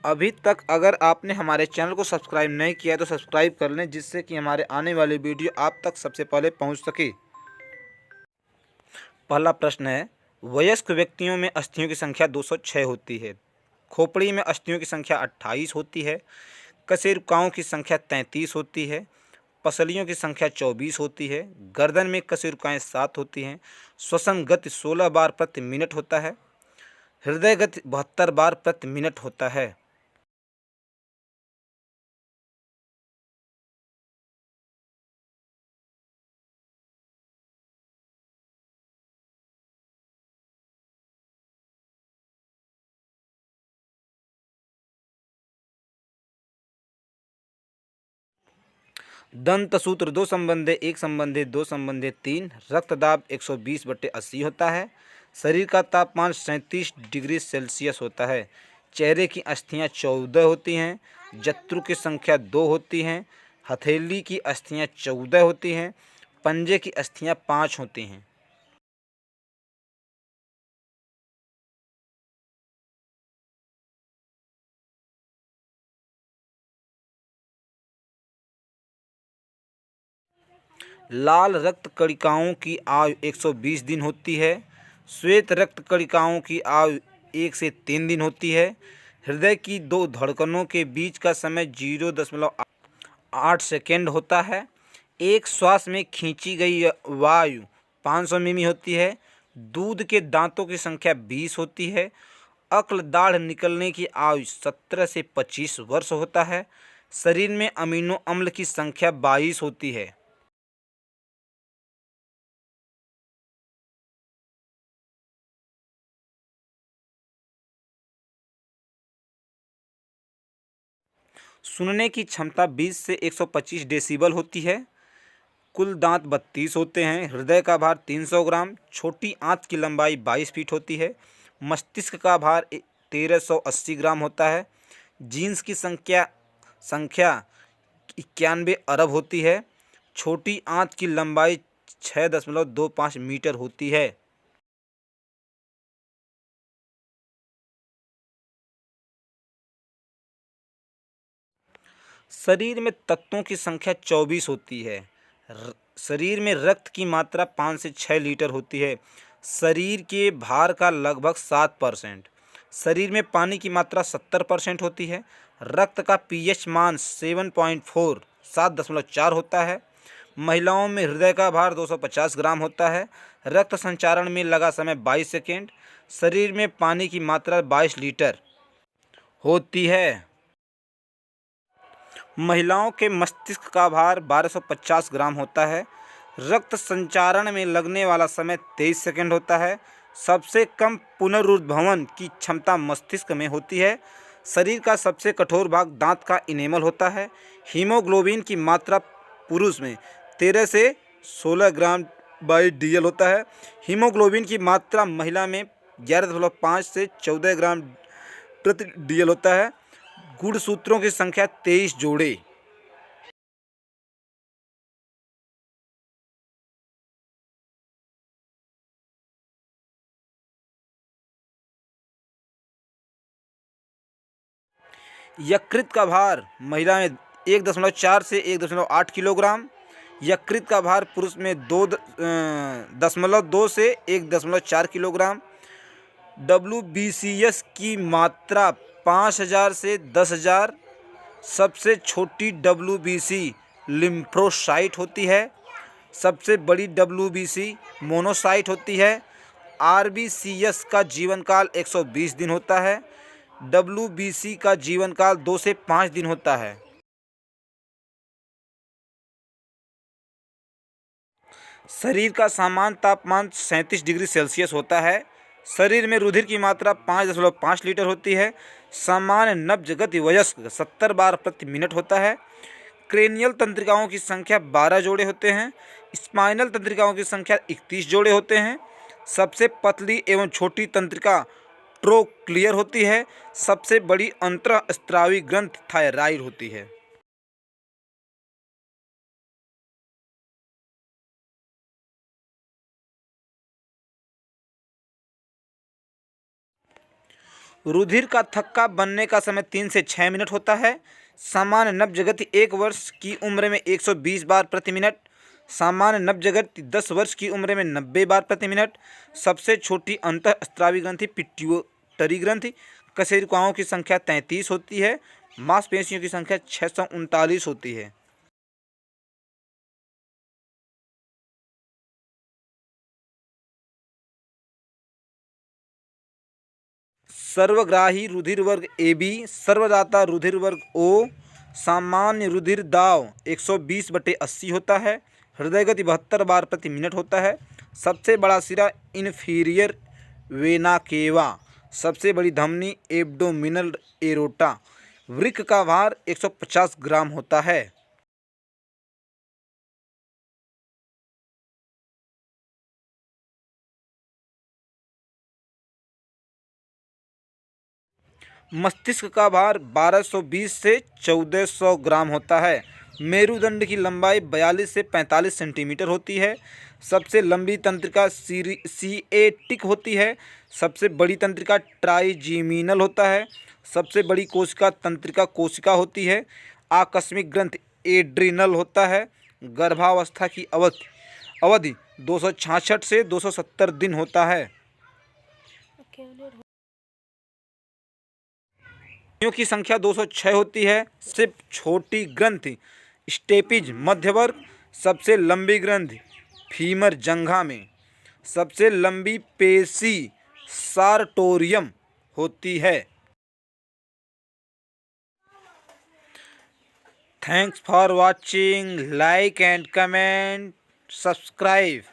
अभी तक अगर आपने हमारे चैनल को सब्सक्राइब नहीं किया है तो सब्सक्राइब कर लें, जिससे कि हमारे आने वाली वीडियो आप तक सबसे पहले पहुंच सके। पहला प्रश्न है, वयस्क व्यक्तियों में अस्थियों की संख्या 206 होती है। खोपड़ी में अस्थियों की संख्या 28 होती है। कशेरुकाओं की संख्या 33 होती है। पसलियों की संख्या 24 होती है। गर्दन में कशेरुकाएँ 7 होती हैं। श्वसन गति 16 बार प्रति मिनट होता है। हृदय गति 72 बार प्रति मिनट होता है। दंत सूत्र 2 संबंधे 1 संबंधे 2 संबंधे 3। रक्तदाब 120/80 होता है। शरीर का तापमान 37 डिग्री सेल्सियस होता है। चेहरे की अस्थियां 14 होती हैं। जत्तु की संख्या 2 होती हैं। हथेली की अस्थियां 14 होती हैं। पंजे की अस्थियां 5 होती हैं। लाल रक्त कणिकाओं की आयु 120 दिन होती है। श्वेत रक्त कणिकाओं की आयु 1 से 3 दिन होती है। हृदय की दो धड़कनों के बीच का समय 0.8 सेकेंड होता है। एक श्वास में खींची गई वायु 500 मिमी होती है। दूध के दांतों की संख्या 20 होती है। अक्ल दाढ़ निकलने की आयु 17 से 25 वर्ष होता है। शरीर में अमीनो अम्ल की संख्या 22 होती है। सुनने की क्षमता 20 से 125 डेसिबल होती है। कुल दांत 32 होते हैं। हृदय का भार 300 ग्राम। छोटी आंत की लंबाई 22 फीट होती है। मस्तिष्क का भार 1380 ग्राम होता है। जीन्स की संख्या संख्या 91 अरब होती है। छोटी आंत की लंबाई 6.25 मीटर होती है। शरीर में तत्वों की संख्या 24 होती है। शरीर में रक्त की मात्रा 5 से 6 लीटर होती है। शरीर के भार का लगभग 7%। शरीर में पानी की मात्रा 70% होती है। रक्त का पीएच मान 7.4 7.4 होता है। महिलाओं में हृदय का भार 250 ग्राम होता है। रक्त संचारण में लगा समय 22 सेकेंड। शरीर में पानी की मात्रा 22 लीटर होती है। महिलाओं के मस्तिष्क का भार 1250 ग्राम होता है। रक्त संचारण में लगने वाला समय 23 सेकंड होता है। सबसे कम पुनरुद्भवन की क्षमता मस्तिष्क में होती है। शरीर का सबसे कठोर भाग दांत का इनेमल होता है। हीमोग्लोबिन की मात्रा पुरुष में 13 से 16 ग्राम बाई डीएल होता है। हीमोग्लोबिन की मात्रा महिला में 11.5 से 14 ग्राम प्रति डीएल होता है। गुणसूत्रों की संख्या 23 जोड़े। यकृत का भार महिला में 1.4 से 1.8 किलोग्राम। यकृत का भार पुरुष में 2.2 से 1.4 किलोग्राम। WBCS की मात्रा 5000 से 10,000। सबसे छोटी WBC लिम्फोसाइट होती है। सबसे बड़ी WBC मोनोसाइट होती है। RBCS का जीवन काल 120 दिन होता है। WBC का जीवन काल 2 से 5 दिन होता है। शरीर का सामान्य तापमान 37 डिग्री सेल्सियस होता है। शरीर में रुधिर की मात्रा 5.5 लीटर होती है। सामान्य नब्ज गति वयस्क 70 बार प्रति मिनट होता है। क्रेनियल तंत्रिकाओं की संख्या 12 जोड़े होते हैं। स्पाइनल तंत्रिकाओं की संख्या 31 जोड़े होते हैं। सबसे पतली एवं छोटी तंत्रिका ट्रोक्लियर होती है। सबसे बड़ी अंतःस्रावी ग्रंथि थायराइड होती है। रुधिर का थक्का बनने का समय 3 से 6 मिनट होता है। सामान्य नब्ज गति 1 वर्ष की उम्र में 120 बार प्रति मिनट, सामान्य नब्ज गति 10 वर्ष की उम्र में 90 बार प्रति मिनट। सबसे छोटी अंतःस्रावी ग्रंथि पिट्यूटरी ग्रंथि। कशेरुकाओं की संख्या 33 होती है। मांसपेशियों की संख्या 639 होती है। सर्वग्राही रुधिर वर्ग AB, सर्वदाता रुधिर वर्ग O। सामान्य रुधिर दाब 120/80 होता है। हृदय गति 72 बार प्रति मिनट होता है। सबसे बड़ा सिरा इन्फीरियर वेना केवा। सबसे बड़ी धमनी एब्डोमिनल एरोटा। वृक्क का भार 150 ग्राम होता है। मस्तिष्क का भार 1220 से 1400 ग्राम होता है। मेरुदंड की लंबाई 42 से 45 सेंटीमीटर होती है। सबसे लंबी तंत्रिका सिएटिक होती है। सबसे बड़ी तंत्रिका ट्राइजीमिनल होता है। सबसे बड़ी कोशिका तंत्रिका कोशिका होती है। आकस्मिक ग्रंथि एड्रिनल होता है। गर्भावस्था की अवधि 266 से 270 दिन होता है। की संख्या 206 होती है। सिर्फ छोटी ग्रंथि स्टेपिज मध्यवर्ग। सबसे लंबी ग्रंथि फीमर जंघा में। सबसे लंबी पेशी सार्टोरियम होती है। Thanks for watching. Like and comment, subscribe.